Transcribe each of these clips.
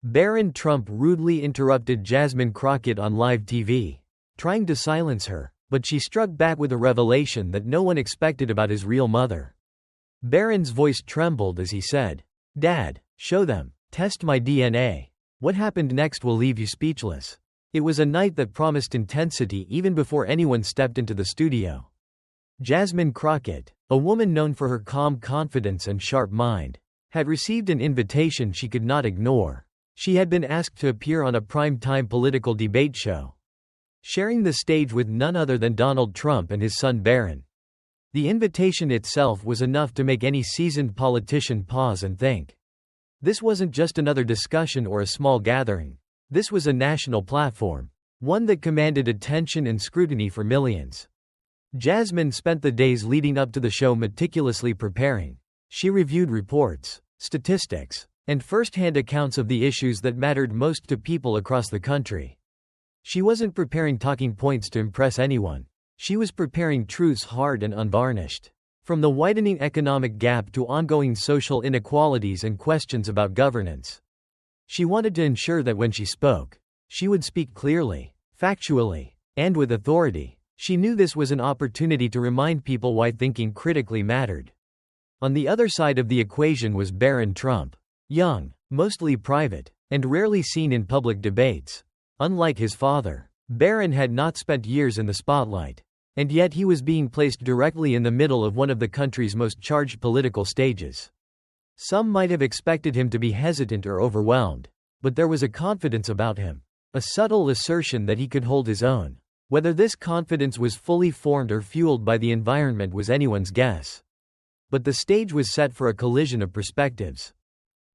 Barron Trump rudely interrupted Jasmine Crockett on live TV, trying to silence her, but she struck back with a revelation that no one expected about his real mother. Barron's voice trembled as he said, "Dad, show them. Test my DNA. What happened next will leave you speechless." It was a night that promised intensity even before anyone stepped into the studio. Jasmine Crockett, a woman known for her calm confidence and sharp mind, had received an invitation she could not ignore. She had been asked to appear on a prime-time political debate show, sharing the stage with none other than Donald Trump and his son Barron. The invitation itself was enough to make any seasoned politician pause and think. This wasn't just another discussion or a small gathering. This was a national platform, one that commanded attention and scrutiny for millions. Jasmine spent the days leading up to the show meticulously preparing. She reviewed reports, statistics, and first-hand accounts of the issues that mattered most to people across the country. She wasn't preparing talking points to impress anyone. She was preparing truths hard and unvarnished. From the widening economic gap to ongoing social inequalities and questions about governance. She wanted to ensure that when she spoke, she would speak clearly, factually, and with authority. She knew this was an opportunity to remind people why thinking critically mattered. On the other side of the equation was Barron Trump. Young, mostly private, and rarely seen in public debates. Unlike his father, Barron had not spent years in the spotlight. And yet he was being placed directly in the middle of one of the country's most charged political stages. Some might have expected him to be hesitant or overwhelmed, but there was a confidence about him. A subtle assertion that he could hold his own. Whether this confidence was fully formed or fueled by the environment was anyone's guess. But the stage was set for a collision of perspectives.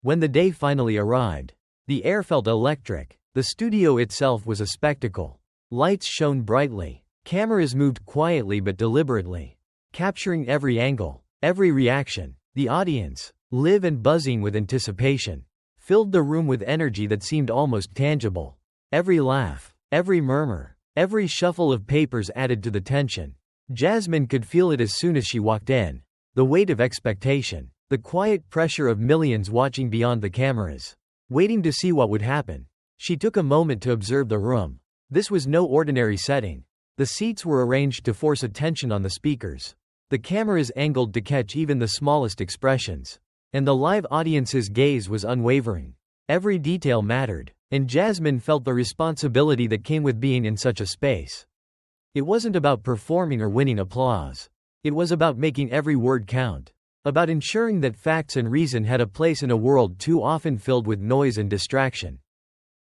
When the day finally arrived, the air felt electric. The studio itself was a spectacle. Lights shone brightly. Cameras moved quietly but deliberately, capturing every angle, every reaction. The audience, live and buzzing with anticipation, filled the room with energy that seemed almost tangible. Every laugh, every murmur, every shuffle of papers added to the tension. Jasmine could feel it as soon as she walked in. The weight of expectation, the quiet pressure of millions watching beyond the cameras, waiting to see what would happen. She took a moment to observe the room. This was no ordinary setting. The seats were arranged to force attention on the speakers. The cameras angled to catch even the smallest expressions. And the live audience's gaze was unwavering. Every detail mattered, and Jasmine felt the responsibility that came with being in such a space. It wasn't about performing or winning applause. It was about making every word count. About ensuring that facts and reason had a place in a world too often filled with noise and distraction.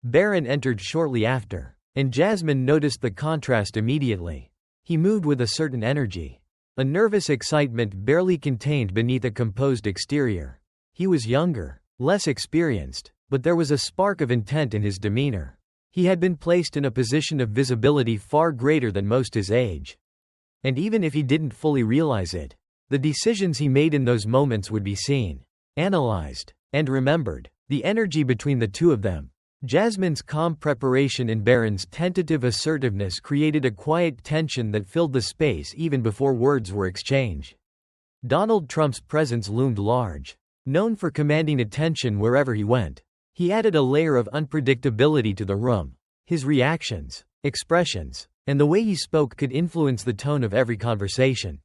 Barron entered shortly after. And Jasmine noticed the contrast immediately. He moved with a certain energy. A nervous excitement barely contained beneath a composed exterior. He was younger, less experienced, but there was a spark of intent in his demeanor. He had been placed in a position of visibility far greater than most his age. And even if he didn't fully realize it, the decisions he made in those moments would be seen, analyzed, and remembered. The energy between the two of them, Jasmine's calm preparation and Barron's tentative assertiveness, created a quiet tension that filled the space even before words were exchanged. Donald Trump's presence loomed large. Known for commanding attention wherever he went, he added a layer of unpredictability to the room. His reactions, expressions, and the way he spoke could influence the tone of every conversation.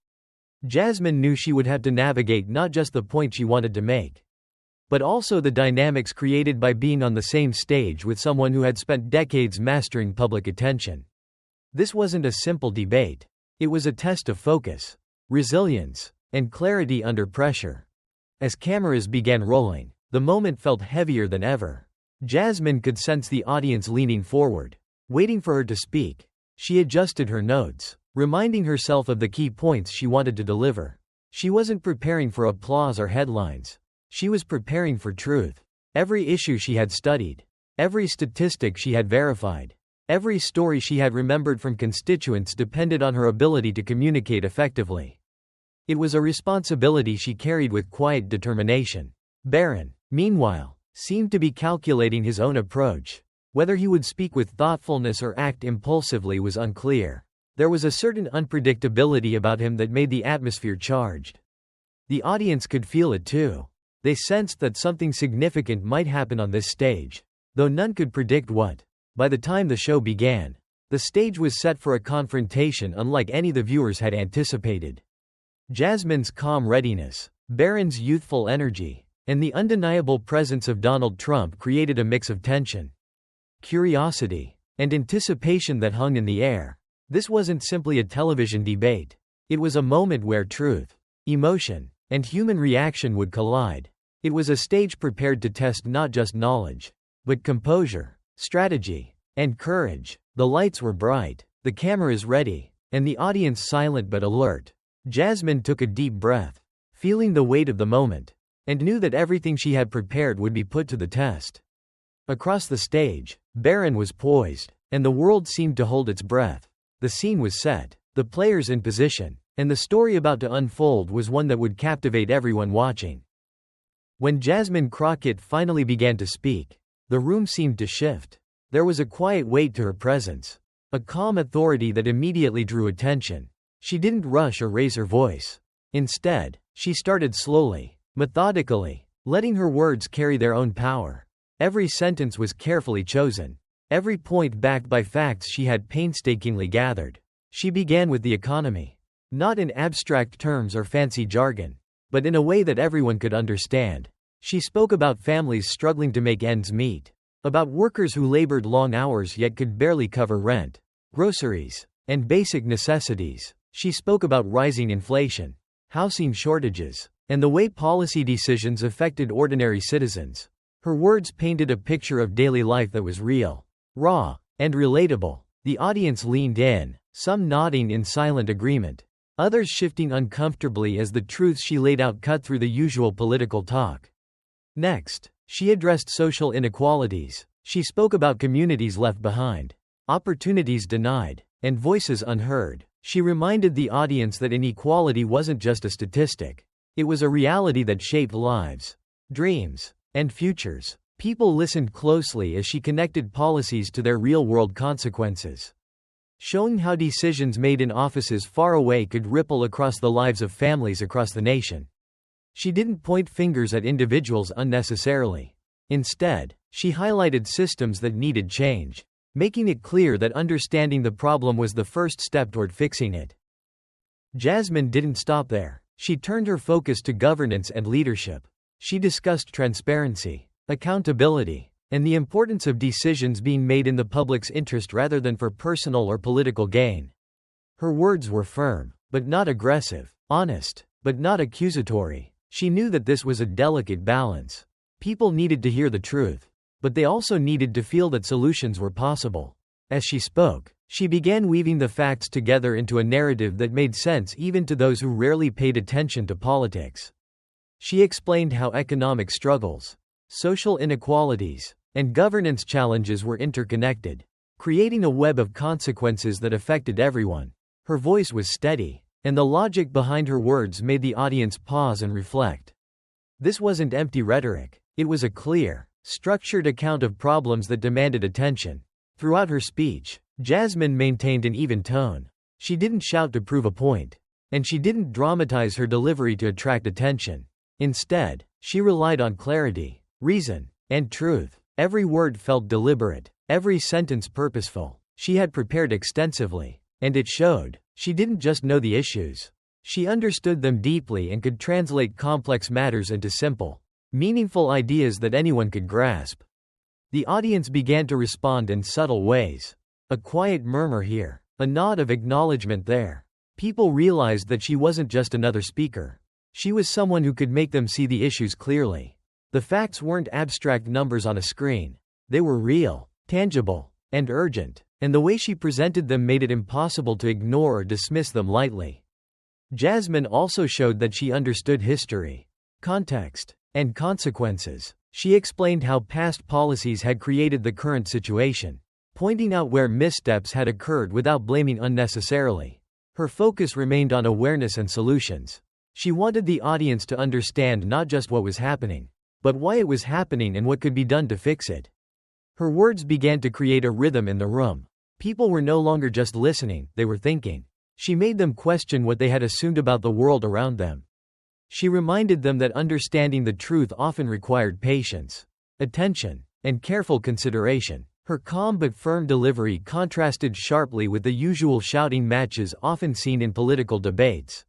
Jasmine knew she would have to navigate not just the point she wanted to make, but also the dynamics created by being on the same stage with someone who had spent decades mastering public attention. This wasn't a simple debate. It was a test of focus, resilience, and clarity under pressure. As cameras began rolling, the moment felt heavier than ever. Jasmine could sense the audience leaning forward, waiting for her to speak. She adjusted her notes, reminding herself of the key points she wanted to deliver. She wasn't preparing for applause or headlines. She was preparing for truth. Every issue she had studied, every statistic she had verified, every story she had remembered from constituents depended on her ability to communicate effectively. It was a responsibility she carried with quiet determination. Barron, meanwhile, seemed to be calculating his own approach. Whether he would speak with thoughtfulness or act impulsively was unclear. There was a certain unpredictability about him that made the atmosphere charged. The audience could feel it too. They sensed that something significant might happen on this stage. though none could predict what. By the time the show began, the stage was set for a confrontation unlike any the viewers had anticipated. Jasmine's calm readiness, Barron's youthful energy, and the undeniable presence of Donald Trump created a mix of tension, curiosity, and anticipation that hung in the air. This wasn't simply a television debate. It was a moment where truth, emotion, and human reaction would collide. It was a stage prepared to test not just knowledge, but composure, strategy, and courage. The lights were bright, the cameras ready, and the audience silent but alert. Jasmine took a deep breath, feeling the weight of the moment, and knew that everything she had prepared would be put to the test. Across the stage, Barron was poised, and the world seemed to hold its breath. The scene was set, the players in position, and the story about to unfold was one that would captivate everyone watching. When Jasmine Crockett finally began to speak, the room seemed to shift. There was a quiet weight to her presence, a calm authority that immediately drew attention. She didn't rush or raise her voice. Instead, she started slowly, methodically, letting her words carry their own power. Every sentence was carefully chosen, every point backed by facts she had painstakingly gathered. She began with the economy, not in abstract terms or fancy jargon, but in a way that everyone could understand. She spoke about families struggling to make ends meet, about workers who labored long hours yet could barely cover rent, groceries, and basic necessities. She spoke about rising inflation, housing shortages, and the way policy decisions affected ordinary citizens. Her words painted a picture of daily life that was real, raw, and relatable. The audience leaned in, some nodding in silent agreement, others shifting uncomfortably as the truths she laid out cut through the usual political talk. Next, she addressed social inequalities. She spoke about communities left behind, opportunities denied, and voices unheard. She reminded the audience that inequality wasn't just a statistic. It was a reality that shaped lives, dreams, and futures. People listened closely as she connected policies to their real-world consequences, showing how decisions made in offices far away could ripple across the lives of families across the nation. She didn't point fingers at individuals unnecessarily. Instead, she highlighted systems that needed change, making it clear that understanding the problem was the first step toward fixing it. Jasmine didn't stop there. She turned her focus to governance and leadership. She discussed transparency, accountability, and the importance of decisions being made in the public's interest rather than for personal or political gain. Her words were firm, but not aggressive, honest, but not accusatory. She knew that this was a delicate balance. People needed to hear the truth, but they also needed to feel that solutions were possible. As she spoke, she began weaving the facts together into a narrative that made sense even to those who rarely paid attention to politics. She explained how economic struggles, social inequalities, and governance challenges were interconnected, creating a web of consequences that affected everyone. Her voice was steady, and the logic behind her words made the audience pause and reflect. This wasn't empty rhetoric. It was a clear, structured account of problems that demanded attention. Throughout her speech, Jasmine maintained an even tone. She didn't shout to prove a point, and she didn't dramatize her delivery to attract attention. Instead, she relied on clarity, reason, and truth. Every word felt deliberate, every sentence purposeful. She had prepared extensively, and it showed. She didn't just know the issues. She understood them deeply and could translate complex matters into simple, meaningful ideas that anyone could grasp. The audience began to respond in subtle ways. A quiet murmur here, a nod of acknowledgement there. People realized that she wasn't just another speaker. She was someone who could make them see the issues clearly. The facts weren't abstract numbers on a screen. They were real, tangible, and urgent, and the way she presented them made it impossible to ignore or dismiss them lightly. Jasmine also showed that she understood history, context, and consequences. She explained how past policies had created the current situation, pointing out where missteps had occurred without blaming unnecessarily. Her focus remained on awareness and solutions. She wanted the audience to understand not just what was happening, but why it was happening and what could be done to fix it. Her words began to create a rhythm in the room. People were no longer just listening, they were thinking. She made them question what they had assumed about the world around them. She reminded them that understanding the truth often required patience, attention, and careful consideration. Her calm but firm delivery contrasted sharply with the usual shouting matches often seen in political debates.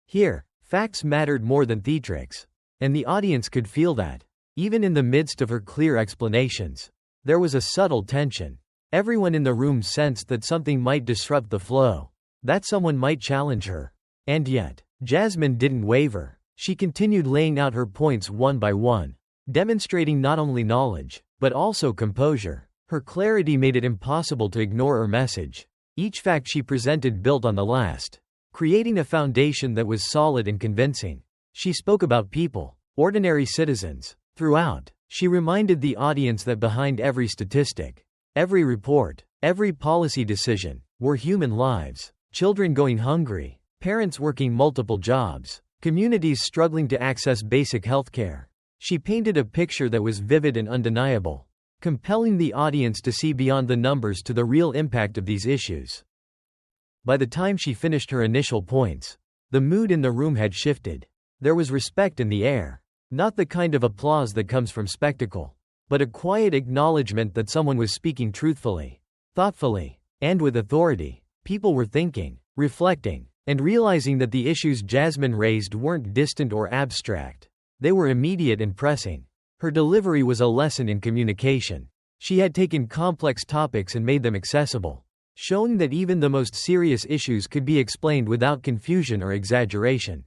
Here, facts mattered more than theatrics, and the audience could feel that. Even in the midst of her clear explanations, there was a subtle tension. Everyone in the room sensed that something might disrupt the flow, that someone might challenge her. And yet, Jasmine didn't waver. She continued laying out her points one by one, demonstrating not only knowledge, but also composure. Her clarity made it impossible to ignore her message. Each fact she presented built on the last, creating a foundation that was solid and convincing. She spoke about people, ordinary citizens. Throughout, she reminded the audience that behind every statistic, every report, every policy decision, were human lives, children going hungry, parents working multiple jobs, communities struggling to access basic healthcare. She painted a picture that was vivid and undeniable, compelling the audience to see beyond the numbers to the real impact of these issues. By the time she finished her initial points, the mood in the room had shifted. There was respect in the air, not the kind of applause that comes from spectacle, but a quiet acknowledgement that someone was speaking truthfully, thoughtfully, and with authority. People were thinking, reflecting, and realizing that the issues Jasmine raised weren't distant or abstract. They were immediate and pressing. Her delivery was a lesson in communication. She had taken complex topics and made them accessible, showing that even the most serious issues could be explained without confusion or exaggeration.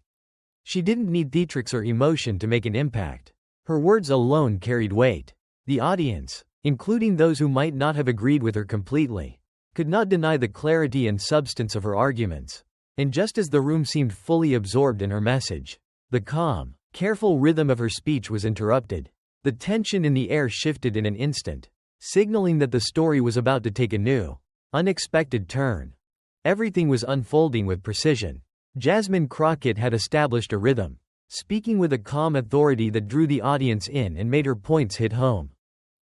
She didn't need theatrics or emotion to make an impact. Her words alone carried weight. The audience, including those who might not have agreed with her completely, could not deny the clarity and substance of her arguments. And just as the room seemed fully absorbed in her message, the calm, careful rhythm of her speech was interrupted. The tension in the air shifted in an instant, signaling that the story was about to take a new, unexpected turn. Everything was unfolding with precision. Jasmine Crockett had established a rhythm, speaking with a calm authority that drew the audience in and made her points hit home.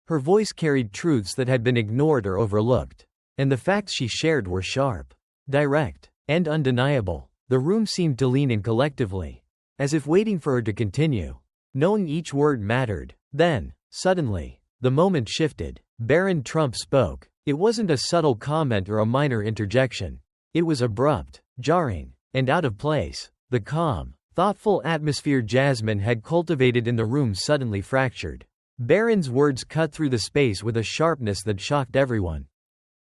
Her voice carried truths that had been ignored or overlooked, and the facts she shared were sharp, direct, and undeniable. The room seemed to lean in collectively, as if waiting for her to continue, knowing each word mattered. Then, suddenly, the moment shifted. Barron spoke. It wasn't a subtle comment or a minor interjection. It was abrupt, jarring, and out of place. The calm, thoughtful atmosphere Jasmine had cultivated in the room suddenly fractured. Barron's words cut through the space with a sharpness that shocked everyone.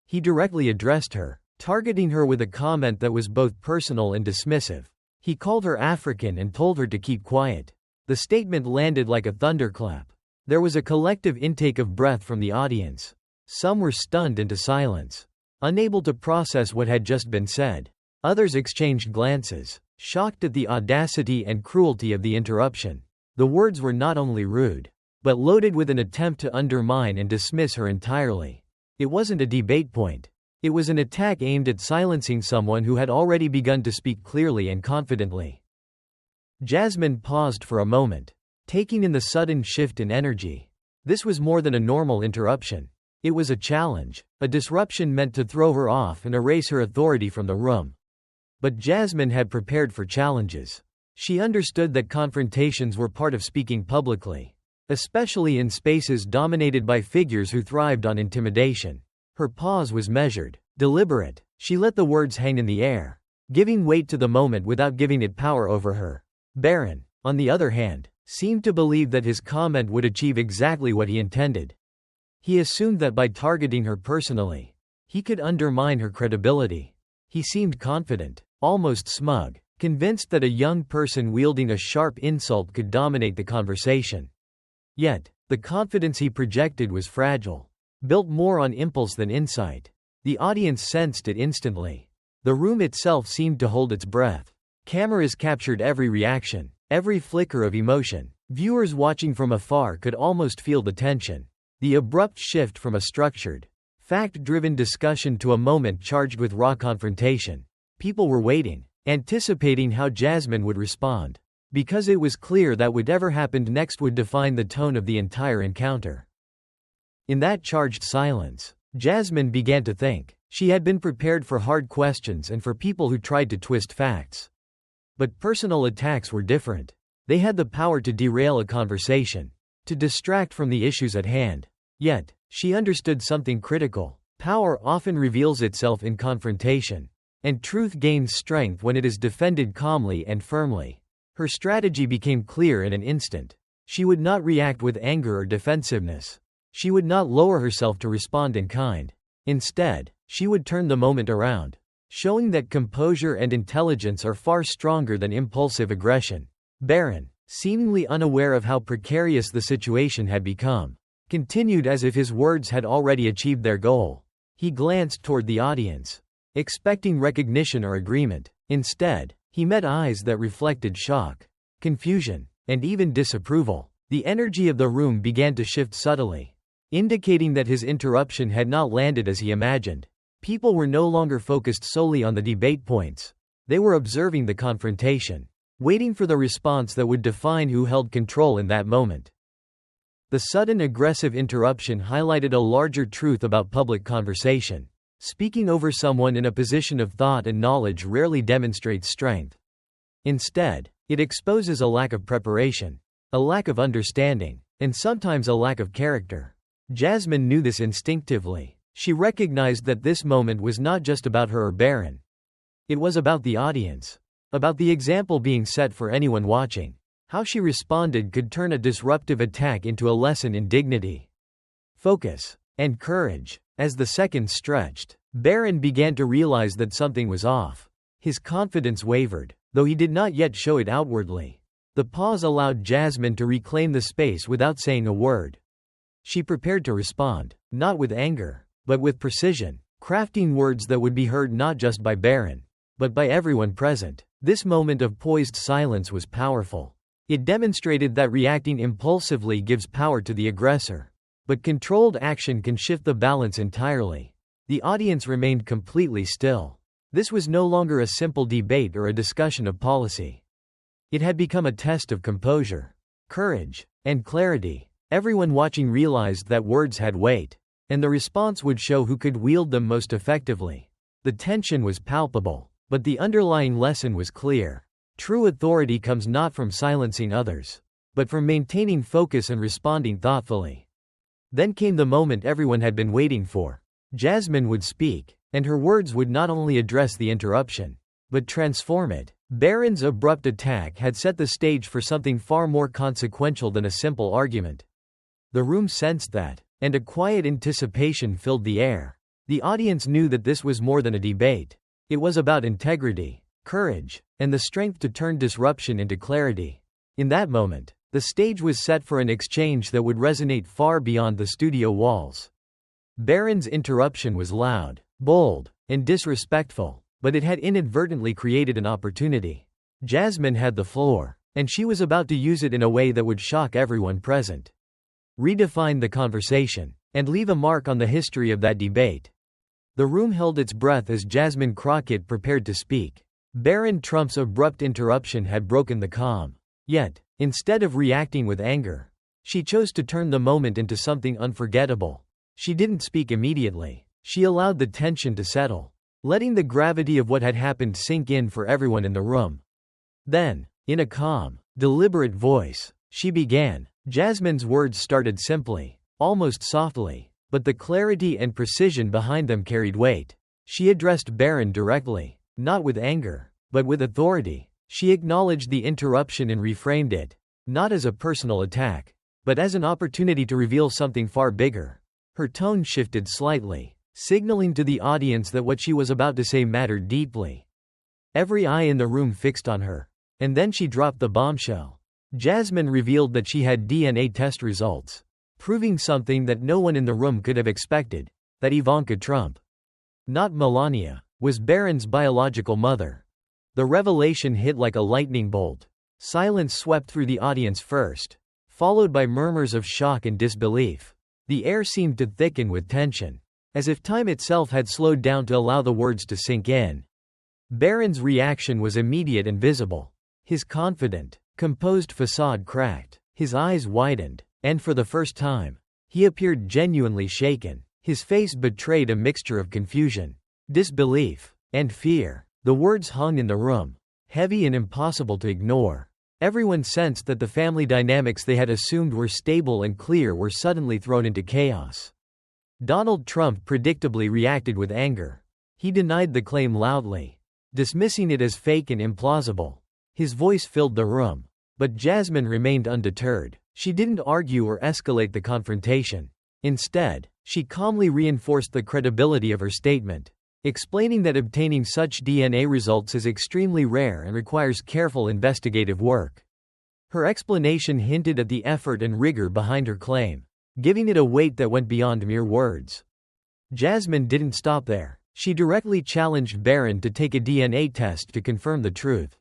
He directly addressed her, targeting her with a comment that was both personal and dismissive. He called her African and told her to keep quiet. The statement landed like a thunderclap. There was a collective intake of breath from the audience. Some were stunned into silence, unable to process what had just been said. Others exchanged glances, shocked at the audacity and cruelty of the interruption. The words were not only rude, but loaded with an attempt to undermine and dismiss her entirely. It wasn't a debate point. It was an attack aimed at silencing someone who had already begun to speak clearly and confidently. Jasmine paused for a moment, taking in the sudden shift in energy. This was more than a normal interruption. It was a challenge, a disruption meant to throw her off and erase her authority from the room. But Jasmine had prepared for challenges. She understood that confrontations were part of speaking publicly, especially in spaces dominated by figures who thrived on intimidation. Her pause was measured, deliberate. She let the words hang in the air, giving weight to the moment without giving it power over her. Barron, on the other hand, seemed to believe that his comment would achieve exactly what he intended. He assumed that by targeting her personally, he could undermine her credibility. He seemed confident, almost smug, convinced that a young person wielding a sharp insult could dominate the conversation. Yet, the confidence he projected was fragile, built more on impulse than insight. The audience sensed it instantly. The room itself seemed to hold its breath. Cameras captured every reaction, every flicker of emotion. Viewers watching from afar could almost feel the tension. The abrupt shift from a structured, fact-driven discussion to a moment charged with raw confrontation. People were waiting, anticipating how Jasmine would respond, because it was clear that whatever happened next would define the tone of the entire encounter. In that charged silence, Jasmine began to think. She had been prepared for hard questions and for people who tried to twist facts. But personal attacks were different. They had the power to derail a conversation, to distract from the issues at hand. Yet, she understood something critical. Power often reveals itself in confrontation, and truth gains strength when it is defended calmly and firmly. Her strategy became clear in an instant. She would not react with anger or defensiveness. She would not lower herself to respond in kind. Instead, she would turn the moment around, showing that composure and intelligence are far stronger than impulsive aggression. Barron, seemingly unaware of how precarious the situation had become, continued as if his words had already achieved their goal. He glanced toward the audience, expecting recognition or agreement. Instead, he met eyes that reflected shock, confusion, and even disapproval. The energy of the room began to shift subtly, indicating that his interruption had not landed as he imagined. People were no longer focused solely on the debate points. They were observing the confrontation, waiting for the response that would define who held control in that moment. The sudden aggressive interruption highlighted a larger truth about public conversation. Speaking over someone in a position of thought and knowledge rarely demonstrates strength. Instead, it exposes a lack of preparation, a lack of understanding, and sometimes a lack of character. Jasmine knew this instinctively. She recognized that this moment was not just about her or Barron. It was about the audience, about the example being set for anyone watching. How she responded could turn a disruptive attack into a lesson in dignity, focus, and courage. As the seconds stretched, Barron began to realize that something was off. His confidence wavered, though he did not yet show it outwardly. The pause allowed Jasmine to reclaim the space without saying a word. She prepared to respond, not with anger, but with precision, crafting words that would be heard not just by Barron, but by everyone present. This moment of poised silence was powerful. It demonstrated that reacting impulsively gives power to the aggressor, but controlled action can shift the balance entirely. The audience remained completely still. This was no longer a simple debate or a discussion of policy. It had become a test of composure, courage, and clarity. Everyone watching realized that words had weight, and the response would show who could wield them most effectively. The tension was palpable, but the underlying lesson was clear. True authority comes not from silencing others, but from maintaining focus and responding thoughtfully. Then came the moment everyone had been waiting for. Jasmine would speak, and her words would not only address the interruption, but transform it. Barron's abrupt attack had set the stage for something far more consequential than a simple argument. The room sensed that, and a quiet anticipation filled the air. The audience knew that this was more than a debate. It was about integrity, courage, and the strength to turn disruption into clarity. In that moment, the stage was set for an exchange that would resonate far beyond the studio walls. Barron's interruption was loud, bold, and disrespectful, but it had inadvertently created an opportunity. Jasmine had the floor, and she was about to use it in a way that would shock everyone present, redefine the conversation, and leave a mark on the history of that debate. The room held its breath as Jasmine Crockett prepared to speak. Barron Trump's abrupt interruption had broken the calm. Yet, instead of reacting with anger, she chose to turn the moment into something unforgettable. She didn't speak immediately. She allowed the tension to settle, letting the gravity of what had happened sink in for everyone in the room. Then, in a calm, deliberate voice, she began. Jasmine's words started simply, almost softly, but the clarity and precision behind them carried weight. She addressed Barron directly, not with anger, but with authority. She acknowledged the interruption and reframed it, not as a personal attack, but as an opportunity to reveal something far bigger. Her tone shifted slightly, signaling to the audience that what she was about to say mattered deeply. Every eye in the room fixed on her. And then she dropped the bombshell. Jasmine revealed that she had DNA test results, proving something that no one in the room could have expected, that Ivanka Trump, not Melania, was Barron's biological mother. The revelation hit like a lightning bolt. Silence swept through the audience first, followed by murmurs of shock and disbelief. The air seemed to thicken with tension, as if time itself had slowed down to allow the words to sink in. Barron's reaction was immediate and visible. His confident, composed facade cracked, his eyes widened, and for the first time, he appeared genuinely shaken. His face betrayed a mixture of confusion, disbelief, and fear. The words hung in the room, heavy and impossible to ignore. Everyone sensed that the family dynamics they had assumed were stable and clear were suddenly thrown into chaos. Donald Trump predictably reacted with anger. He denied the claim loudly, dismissing it as fake and implausible. His voice filled the room. But Jasmine remained undeterred. She didn't argue or escalate the confrontation. Instead, she calmly reinforced the credibility of her statement, explaining that obtaining such DNA results is extremely rare and requires careful investigative work. Her explanation hinted at the effort and rigor behind her claim, giving it a weight that went beyond mere words. Jasmine didn't stop there. She directly challenged Barron to take a DNA test to confirm the truth.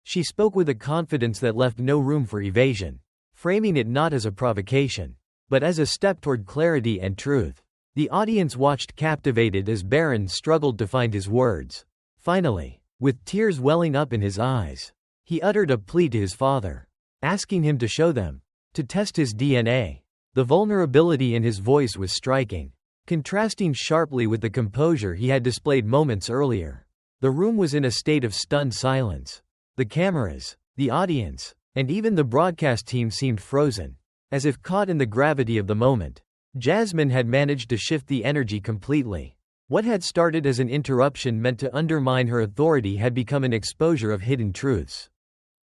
She spoke with a confidence that left no room for evasion, framing it not as a provocation, but as a step toward clarity and truth. The audience watched captivated as Barron struggled to find his words. Finally, with tears welling up in his eyes, he uttered a plea to his father, asking him to show them, to test his DNA. The vulnerability in his voice was striking, contrasting sharply with the composure he had displayed moments earlier. The room was in a state of stunned silence. The cameras, the audience, and even the broadcast team seemed frozen, as if caught in the gravity of the moment. Jasmine had managed to shift the energy completely. What had started as an interruption meant to undermine her authority had become an exposure of hidden truths.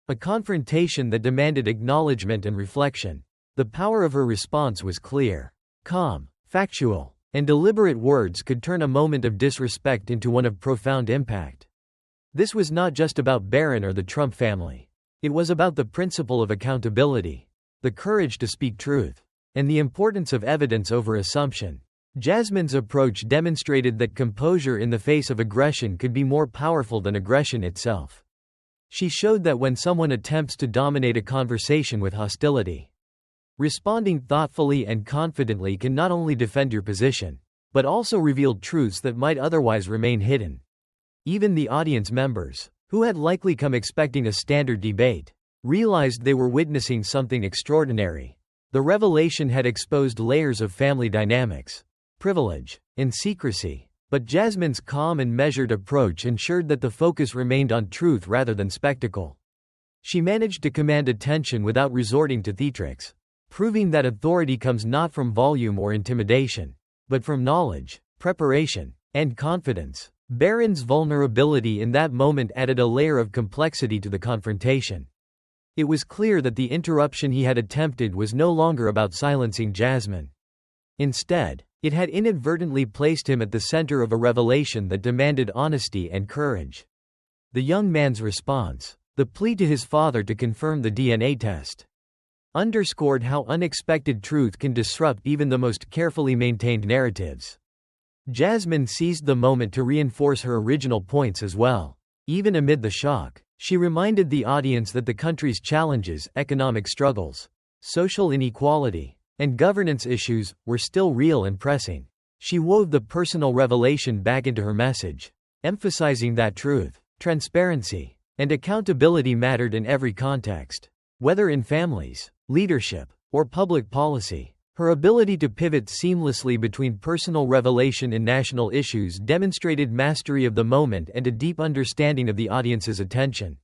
A confrontation that demanded acknowledgement and reflection. The power of her response was clear. Calm, factual, and deliberate words could turn a moment of disrespect into one of profound impact. This was not just about Barron or the Trump family. It was about the principle of accountability, the courage to speak truth, and the importance of evidence over assumption. Jasmine's approach demonstrated that composure in the face of aggression could be more powerful than aggression itself. She showed that when someone attempts to dominate a conversation with hostility, responding thoughtfully and confidently can not only defend your position, but also reveal truths that might otherwise remain hidden. Even the audience members, who had likely come expecting a standard debate, realized they were witnessing something extraordinary. The revelation had exposed layers of family dynamics, privilege, and secrecy, but Jasmine's calm and measured approach ensured that the focus remained on truth rather than spectacle. She managed to command attention without resorting to theatrics, proving that authority comes not from volume or intimidation, but from knowledge, preparation, and confidence. Barron's vulnerability in that moment added a layer of complexity to the confrontation. It was clear that the interruption he had attempted was no longer about silencing Jasmine. Instead, it had inadvertently placed him at the center of a revelation that demanded honesty and courage. The young man's response, the plea to his father to confirm the DNA test, underscored how unexpected truth can disrupt even the most carefully maintained narratives. Jasmine seized the moment to reinforce her original points as well. Even amid the shock, she reminded the audience that the country's challenges, economic struggles, social inequality, and governance issues were still real and pressing. She wove the personal revelation back into her message, emphasizing that truth, transparency, and accountability mattered in every context. Whether in families, leadership, or public policy, her ability to pivot seamlessly between personal revelation and national issues demonstrated mastery of the moment and a deep understanding of the audience's attention.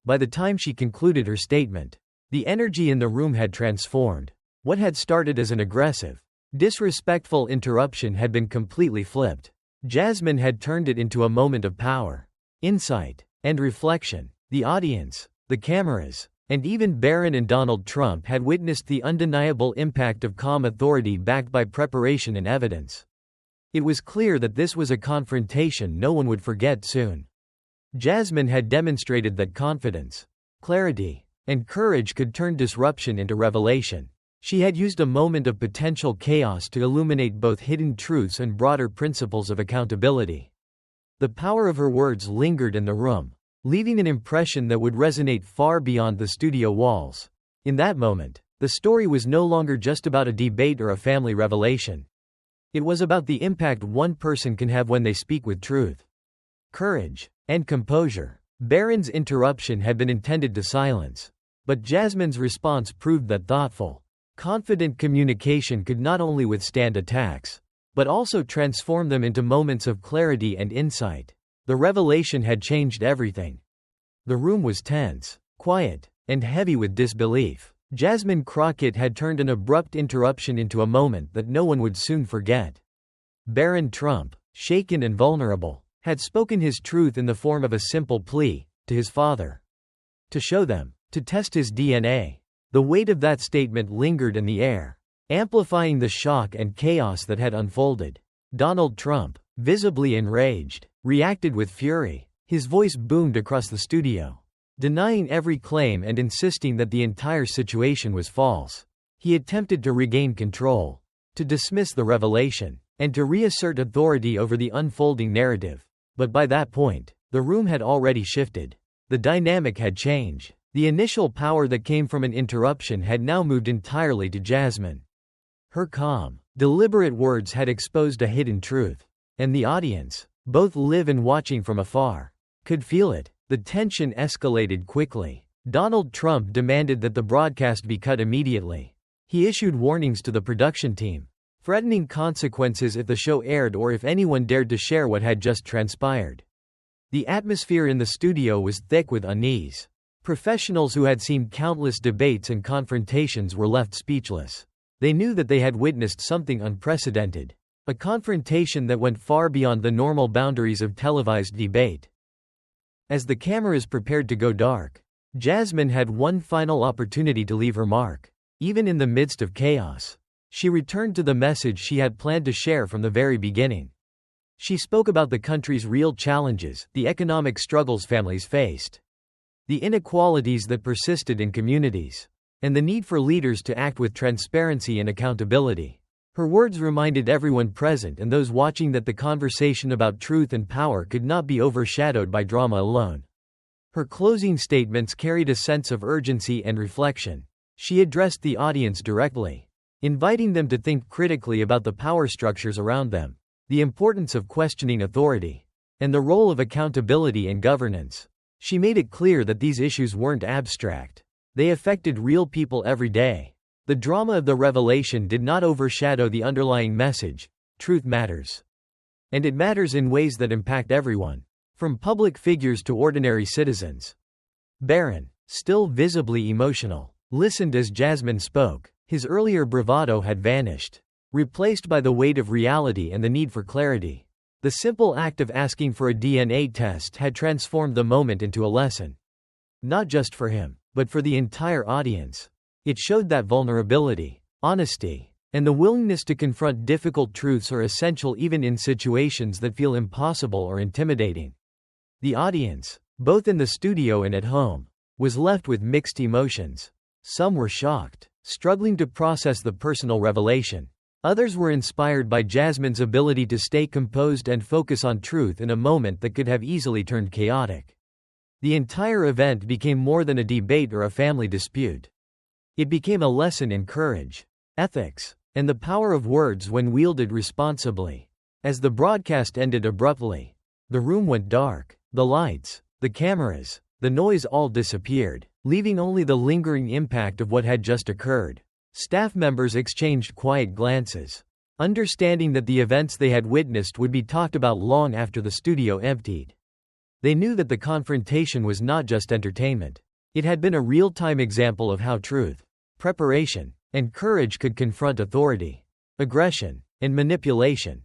By the time she concluded her statement, the energy in the room had transformed. What had started as an aggressive, disrespectful interruption had been completely flipped. Jasmine had turned it into a moment of power, insight, and reflection. The audience, the cameras, and even Barron and Donald Trump had witnessed the undeniable impact of calm authority backed by preparation and evidence. It was clear that this was a confrontation no one would forget soon. Jasmine had demonstrated that confidence, clarity, and courage could turn disruption into revelation. She had used a moment of potential chaos to illuminate both hidden truths and broader principles of accountability. The power of her words lingered in the room, leaving an impression that would resonate far beyond the studio walls. In that moment, the story was no longer just about a debate or a family revelation. It was about the impact one person can have when they speak with truth, courage, and composure. Barron's interruption had been intended to silence, but Jasmine's response proved that thoughtful, confident communication could not only withstand attacks, but also transform them into moments of clarity and insight. The revelation had changed everything. The room was tense. quiet, and heavy with disbelief. Jasmine Crockett had turned an abrupt interruption into a moment that no one would soon forget. Barron Trump, shaken and vulnerable, had spoken his truth in the form of a simple plea to his father. To show them, to test his DNA. The weight of that statement lingered in the air, amplifying the shock and chaos that had unfolded. Donald Trump, visibly enraged, reacted with fury. His voice boomed across the studio, denying every claim and insisting that the entire situation was false. He attempted to regain control, to dismiss the revelation, and to reassert authority over the unfolding narrative. But by that point, the room had already shifted. The dynamic had changed. The initial power that came from an interruption had now moved entirely to Jasmine. Her calm, deliberate words had exposed a hidden truth. And the audience, both live and watching from afar, could feel it. The tension escalated quickly. Donald Trump demanded that the broadcast be cut immediately. He issued warnings to the production team, threatening consequences if the show aired or if anyone dared to share what had just transpired. The atmosphere in the studio was thick with unease. Professionals who had seen countless debates and confrontations were left speechless. They knew that they had witnessed something unprecedented, a confrontation that went far beyond the normal boundaries of televised debate. As the cameras prepared to go dark, Jasmine had one final opportunity to leave her mark. Even in the midst of chaos, she returned to the message she had planned to share from the very beginning. She spoke about the country's real challenges, the economic struggles families faced, the inequalities that persisted in communities, and the need for leaders to act with transparency and accountability. Her words reminded everyone present and those watching that the conversation about truth and power could not be overshadowed by drama alone. Her closing statements carried a sense of urgency and reflection. She addressed the audience directly, inviting them to think critically about the power structures around them, the importance of questioning authority, and the role of accountability and governance. She made it clear that these issues weren't abstract. They affected real people every day. The drama of the revelation did not overshadow the underlying message: truth matters. And it matters in ways that impact everyone, from public figures to ordinary citizens. Barron, still visibly emotional, listened as Jasmine spoke. His earlier bravado had vanished, replaced by the weight of reality and the need for clarity. The simple act of asking for a DNA test had transformed the moment into a lesson. Not just for him, but for the entire audience. It showed that vulnerability, honesty, and the willingness to confront difficult truths are essential even in situations that feel impossible or intimidating. The audience, both in the studio and at home, was left with mixed emotions. Some were shocked, struggling to process the personal revelation. Others were inspired by Jasmine's ability to stay composed and focus on truth in a moment that could have easily turned chaotic. The entire event became more than a debate or a family dispute. It became a lesson in courage, ethics, and the power of words when wielded responsibly. As the broadcast ended abruptly, the room went dark. The lights, the cameras, the noise all disappeared, leaving only the lingering impact of what had just occurred. Staff members exchanged quiet glances, understanding that the events they had witnessed would be talked about long after the studio emptied. They knew that the confrontation was not just entertainment. It had been a real-time example of how truth, preparation, and courage could confront authority, aggression, and manipulation.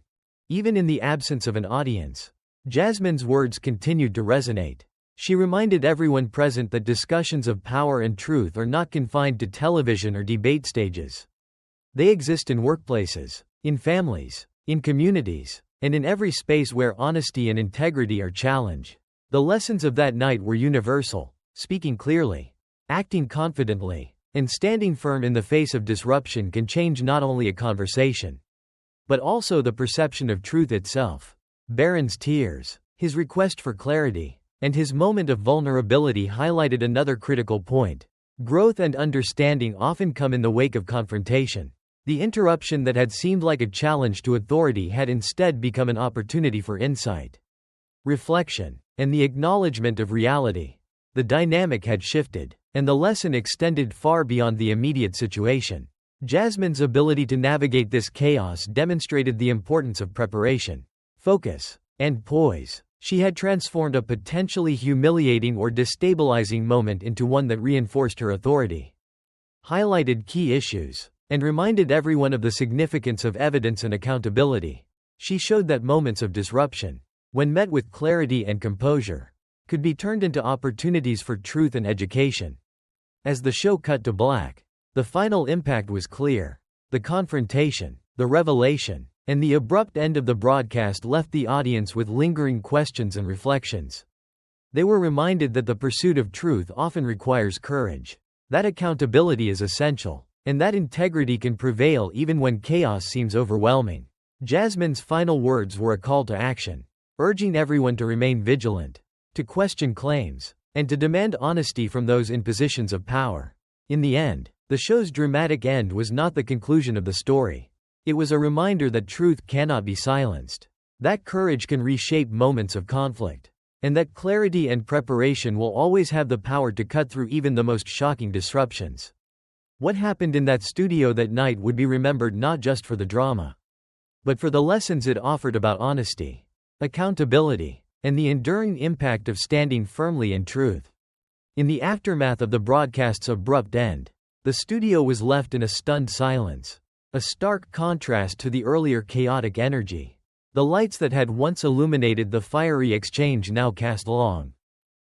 Even in the absence of an audience, Jasmine's words continued to resonate. She reminded everyone present that discussions of power and truth are not confined to television or debate stages. They exist in workplaces, in families, in communities, and in every space where honesty and integrity are challenged. The lessons of that night were universal: speaking clearly, acting confidently, and standing firm in the face of disruption can change not only a conversation, but also the perception of truth itself. Barron's tears, his request for clarity, and his moment of vulnerability highlighted another critical point. Growth and understanding often come in the wake of confrontation. The interruption that had seemed like a challenge to authority had instead become an opportunity for insight, reflection, and the acknowledgement of reality. The dynamic had shifted, and the lesson extended far beyond the immediate situation. Jasmine's ability to navigate this chaos demonstrated the importance of preparation, focus, and poise. She had transformed a potentially humiliating or destabilizing moment into one that reinforced her authority, highlighted key issues, and reminded everyone of the significance of evidence and accountability. She showed that moments of disruption, when met with clarity and composure, could be turned into opportunities for truth and education. As the show cut to black, the final impact was clear. The confrontation, the revelation, and the abrupt end of the broadcast left the audience with lingering questions and reflections. They were reminded that the pursuit of truth often requires courage, that accountability is essential, and that integrity can prevail even when chaos seems overwhelming. Jasmine's final words were a call to action, urging everyone to remain vigilant, to question claims, and to demand honesty from those in positions of power. In the end, the show's dramatic end was not the conclusion of the story. It was a reminder that truth cannot be silenced, that courage can reshape moments of conflict, and that clarity and preparation will always have the power to cut through even the most shocking disruptions. What happened in that studio that night would be remembered not just for the drama, but for the lessons it offered about honesty, accountability, and the enduring impact of standing firmly in truth. In the aftermath of the broadcast's abrupt end, the studio was left in a stunned silence, a stark contrast to the earlier chaotic energy. The lights that had once illuminated the fiery exchange now cast long,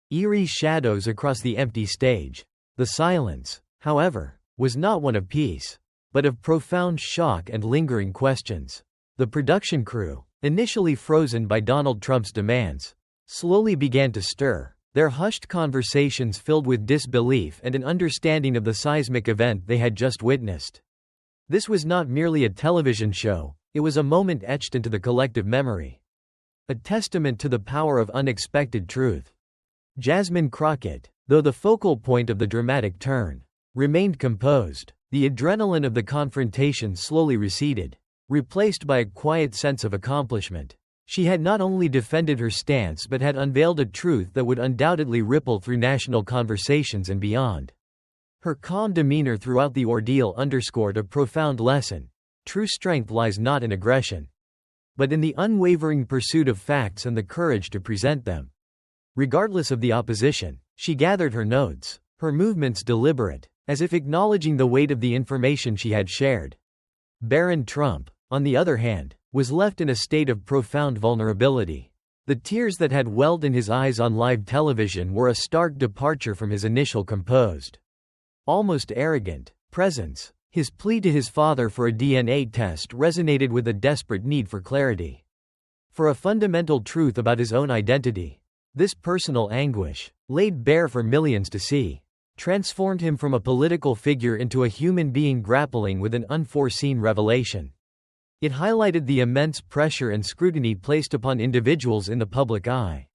eerie shadows across the empty stage. The silence, however, was not one of peace, but of profound shock and lingering questions. The production crew, initially frozen by Donald Trump's demands, slowly began to stir, their hushed conversations filled with disbelief and an understanding of the seismic event they had just witnessed. This was not merely a television show, it was a moment etched into the collective memory, a testament to the power of unexpected truth. Jasmine Crockett, though the focal point of the dramatic turn, remained composed. The adrenaline of the confrontation slowly receded, replaced by a quiet sense of accomplishment. She had not only defended her stance but had unveiled a truth that would undoubtedly ripple through national conversations and beyond. Her calm demeanor throughout the ordeal underscored a profound lesson. True strength lies not in aggression, but in the unwavering pursuit of facts and the courage to present them. Regardless of the opposition, she gathered her notes, her movements deliberate, as if acknowledging the weight of the information she had shared. Barron Trump, on the other hand, was left in a state of profound vulnerability. The tears that had welled in his eyes on live television were a stark departure from his initial composed, almost arrogant, presence. His plea to his father for a DNA test resonated with a desperate need for clarity, for a fundamental truth about his own identity. This personal anguish, laid bare for millions to see, transformed him from a political figure into a human being grappling with an unforeseen revelation. It highlighted the immense pressure and scrutiny placed upon individuals in the public eye,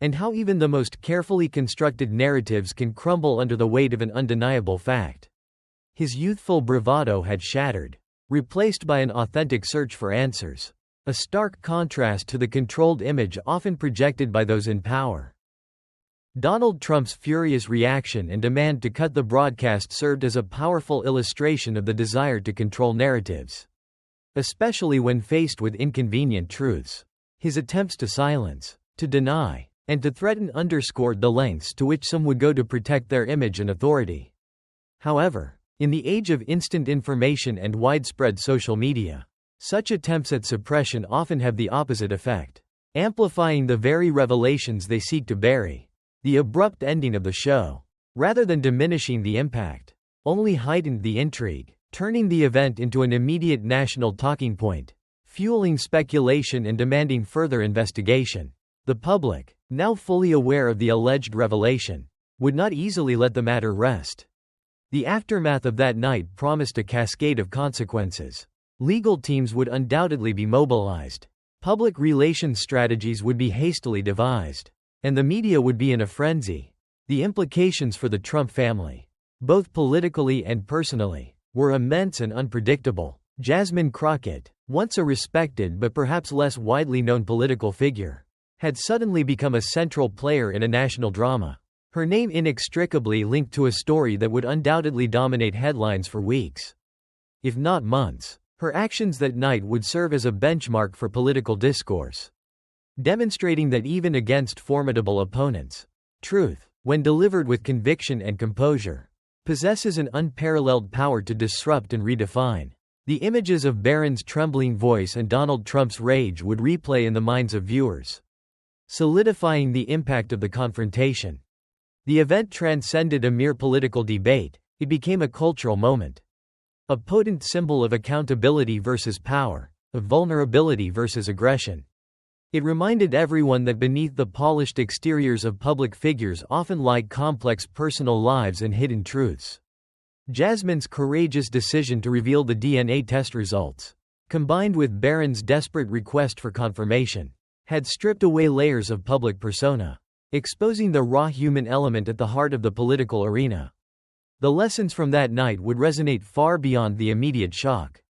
and how even the most carefully constructed narratives can crumble under the weight of an undeniable fact. His youthful bravado had shattered, replaced by an authentic search for answers, a stark contrast to the controlled image often projected by those in power. Donald Trump's furious reaction and demand to cut the broadcast served as a powerful illustration of the desire to control narratives, especially when faced with inconvenient truths. His attempts to silence, to deny, and to threaten underscored the lengths to which some would go to protect their image and authority. However, in the age of instant information and widespread social media, such attempts at suppression often have the opposite effect, amplifying the very revelations they seek to bury. The abrupt ending of the show, rather than diminishing the impact, only heightened the intrigue, turning the event into an immediate national talking point, fueling speculation and demanding further investigation. The public, now fully aware of the alleged revelation, would not easily let the matter rest. The aftermath of that night promised a cascade of consequences. Legal teams would undoubtedly be mobilized, public relations strategies would be hastily devised, and the media would be in a frenzy. The implications for the Trump family, both politically and personally, were immense and unpredictable. Jasmine Crockett, once a respected but perhaps less widely known political figure, had suddenly become a central player in a national drama. Her name inextricably linked to a story that would undoubtedly dominate headlines for weeks, if not months. Her actions that night would serve as a benchmark for political discourse. demonstrating that even against formidable opponents, truth, when delivered with conviction and composure, possesses an unparalleled power to disrupt and redefine. The images of Barron's trembling voice and Donald Trump's rage would replay in the minds of viewers, solidifying the impact of the confrontation. The event transcended a mere political debate, it became a cultural moment. A potent symbol of accountability versus power, of vulnerability versus aggression. It reminded everyone that beneath the polished exteriors of public figures often lie complex personal lives and hidden truths. Jasmine's courageous decision to reveal the DNA test results, combined with Barron's desperate request for confirmation, had stripped away layers of public persona, exposing the raw human element at the heart of the political arena. The lessons from that night would resonate far beyond the immediate shock,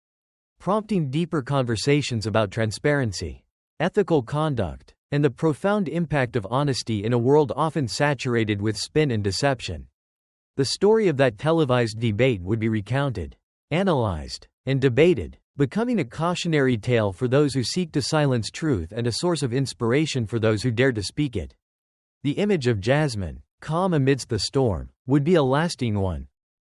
prompting deeper conversations about transparency, ethical conduct, and the profound impact of honesty in a world often saturated with spin and deception. The story of that televised debate would be recounted, analyzed, and debated, becoming a cautionary tale for those who seek to silence truth and a source of inspiration for those who dare to speak it. The image of Jasmine, calm amidst the storm, would be a lasting one,